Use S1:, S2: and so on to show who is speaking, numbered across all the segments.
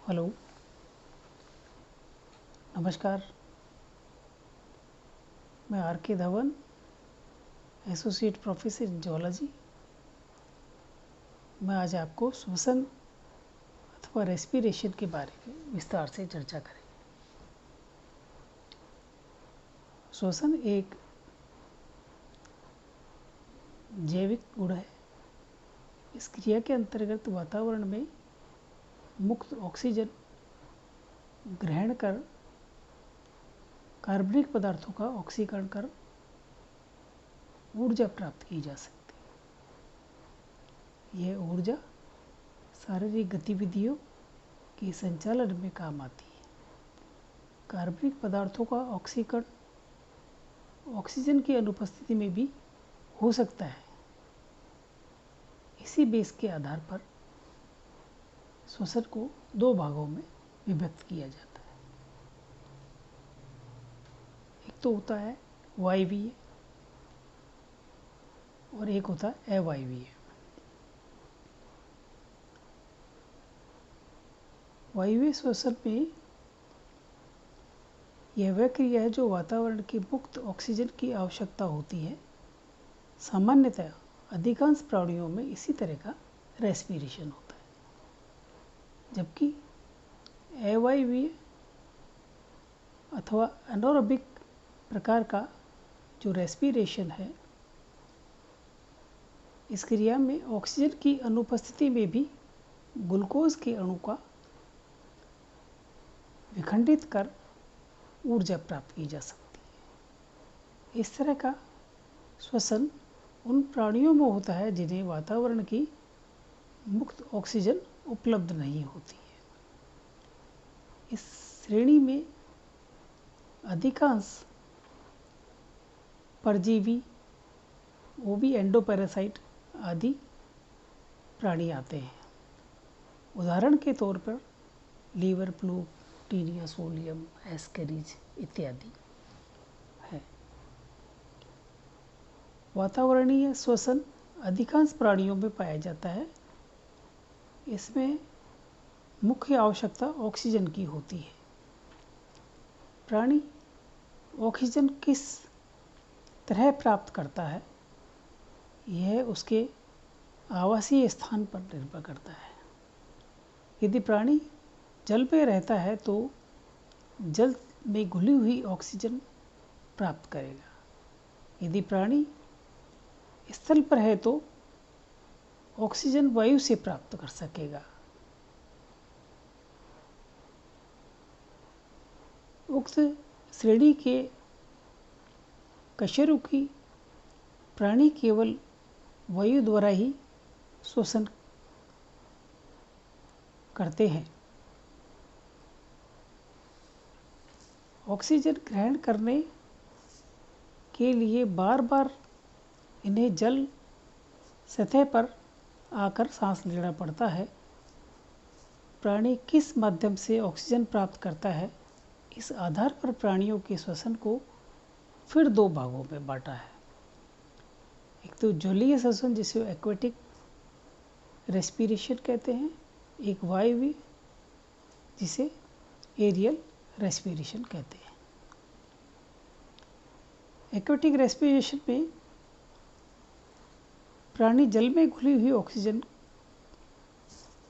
S1: Hello, नमस्कार। मैं are के Dhawan, associate professor in zoology. मैं आज आपको श्वसन अथवा रेस्पिरेशन के बारे में विस्तार से चर्चा करेंगे। श्वसन एक जैविक गुण है। इस क्रिया के अंतर्गत वातावरण में मुक्त ऑक्सीजन ग्रहण कर कार्बनिक पदार्थों का ऑक्सीकरण कर ऊर्जा प्राप्त की जा सकती है। यह ऊर्जा शारीरिक गतिविधियों के संचालन में काम आती है। कार्बनिक पदार्थों का ऑक्सीकरण ऑक्सीजन की अनुपस्थिति में भी हो सकता है। इसी बेस के आधार पर श्वसन को दो भागों में विभक्त किया जाता है। एक तो होता है वायवीय और एक होता है अवायवीय। वायवीय श्वसन में यह वह क्रिया है जो वातावरण की मुक्त ऑक्सीजन की आवश्यकता होती है। सामान्यतः अधिकांश प्राणियों में इसी तरह का रेस्पिरेशन होता है, जबकि अवायवीय अथवा एनारोबिक प्रकार का जो रेस्पिरेशन है, इस क्रिया में ऑक्सीजन की अनुपस्थिति में भी ग्लूकोज के अणु का विखंडित कर ऊर्जा प्राप्त की जा सकती है। इस तरह का श्वसन उन प्राणियों में होता है जिन्हें वातावरण की मुक्त ऑक्सीजन उपलब्ध नहीं होती है। इस श्रेणी में अधिकांश परजीवी, वो भी एंडोपैरासाइट आदि प्राणी आते हैं। उदाहरण के तौर पर लीवर फ्लू, टीनिया सोलियम, एस्केरिज इत्यादि है। वातावरणीय श्वसन अधिकांश प्राणियों में पाया जाता है। इसमें मुख्य आवश्यकता ऑक्सीजन की होती है। प्राणी ऑक्सीजन किस तरह प्राप्त करता है, यह उसके आवासीय स्थान पर निर्भर करता है। यदि प्राणी जल में रहता है तो जल में घुली हुई ऑक्सीजन प्राप्त करेगा। यदि प्राणी स्थल पर है तो ऑक्सीजन वायु से प्राप्त कर सकेगा। उक्त श्रेणी के कशेरुकी प्राणी केवल वायु द्वारा ही श्वसन करते हैं। ऑक्सीजन ग्रहण करने के लिए बार बार इन्हें जल सतह पर आकर सांस लेना पड़ता है। प्राणी किस माध्यम से ऑक्सीजन प्राप्त करता है, इस आधार पर प्राणियों के श्वसन को फिर दो भागों में बांटा है। एक तो जलीय श्वसन जिसे एक्वेटिक रेस्पिरेशन कहते हैं, एक वायवीय जिसे एरियल रेस्पिरेशन कहते हैं। एक्वेटिक रेस्पिरेशन में प्राणी जल में घुली हुई ऑक्सीजन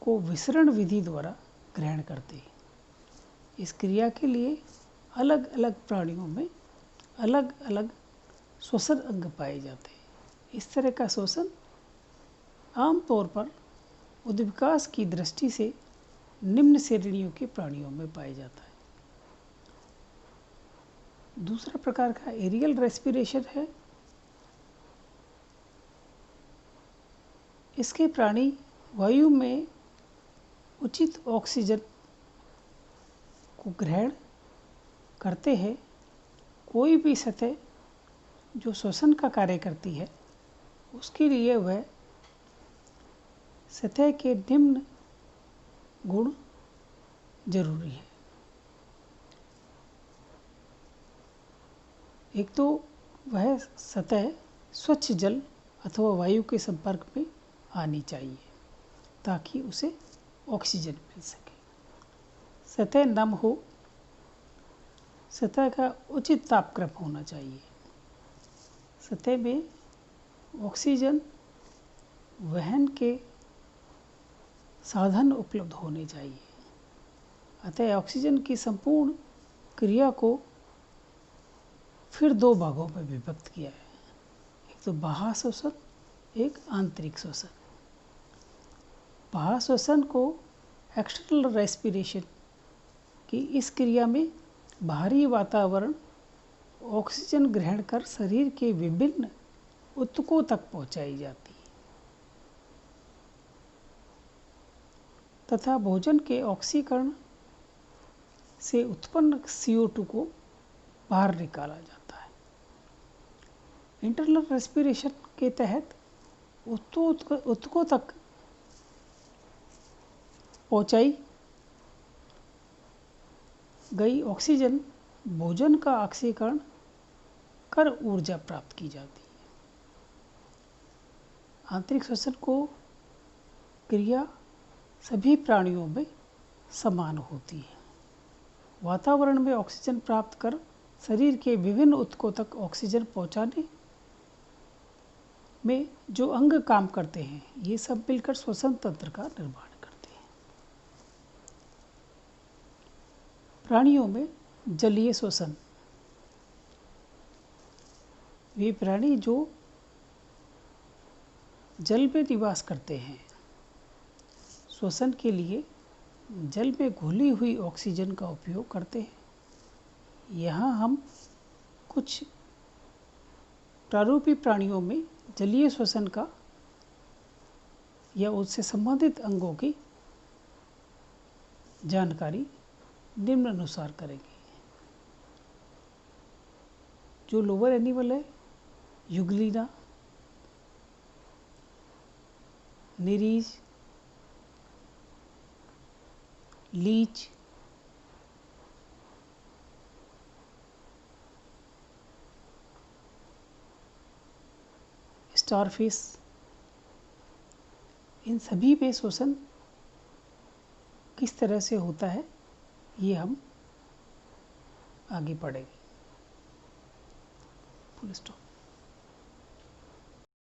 S1: को विसरण विधि द्वारा ग्रहण करते हैं। इस क्रिया के लिए अलग अलग प्राणियों में अलग अलग श्वसन अंग पाए जाते हैं। इस तरह का श्वसन आमतौर पर उद्विकास की दृष्टि से निम्न श्रेणियों के प्राणियों में पाया जाता है। दूसरा प्रकार का एरियल रेस्पिरेशन है। इसके प्राणी वायु में उचित ऑक्सीजन को ग्रहण करते हैं। कोई भी सतह जो श्वसन का कार्य करती है, उसके लिए वह सतह के निम्न गुण जरूरी है। एक तो वह सतह स्वच्छ जल अथवा वायु के संपर्क में आनी चाहिए ताकि उसे ऑक्सीजन मिल सके। सतह नम हो, सतह का उचित तापक्रम होना चाहिए, सतह में ऑक्सीजन वहन के साधन उपलब्ध होने चाहिए। अतः ऑक्सीजन की संपूर्ण क्रिया को फिर दो भागों में विभक्त किया है, एक तो बाह्य श्वसन, एक आंतरिक श्वसन। बाह्य श्वसन को एक्सटर्नल रेस्पिरेशन की इस क्रिया में बाहरी वातावरण ऑक्सीजन ग्रहण कर शरीर के विभिन्न ऊतकों तक पहुंचाई जाती है तथा भोजन के ऑक्सीकरण से उत्पन्न CO2 को बाहर निकाला जाता है। इंटरनल रेस्पिरेशन के तहत ऊतकों तक पहुंचाई गई ऑक्सीजन भोजन का ऑक्सीकरण कर ऊर्जा प्राप्त की जाती है। आंतरिक श्वसन को क्रिया सभी प्राणियों में समान होती है। वातावरण में ऑक्सीजन प्राप्त कर शरीर के विभिन्न ऊतकों तक ऑक्सीजन पहुंचाने में जो अंग काम करते हैं, ये सब मिलकर श्वसन तंत्र का निर्माण करते हैं। प्राणियों में जलीय श्वसन, वे प्राणी जो जल में निवास करते हैं, श्वसन के लिए जल में घुली हुई ऑक्सीजन का उपयोग करते हैं। यहाँ हम कुछ प्रारूपी प्राणियों में जलीय श्वसन का या उससे संबंधित अंगों की जानकारी निम्नानुसार करेंगे। जो लोअर एनिमल है, युग्लिना, निरीज, लीच, स्टारफिश, इन सभी में श्वसन किस तरह से होता है ये हम आगे पढ़ेंगे। Full stop.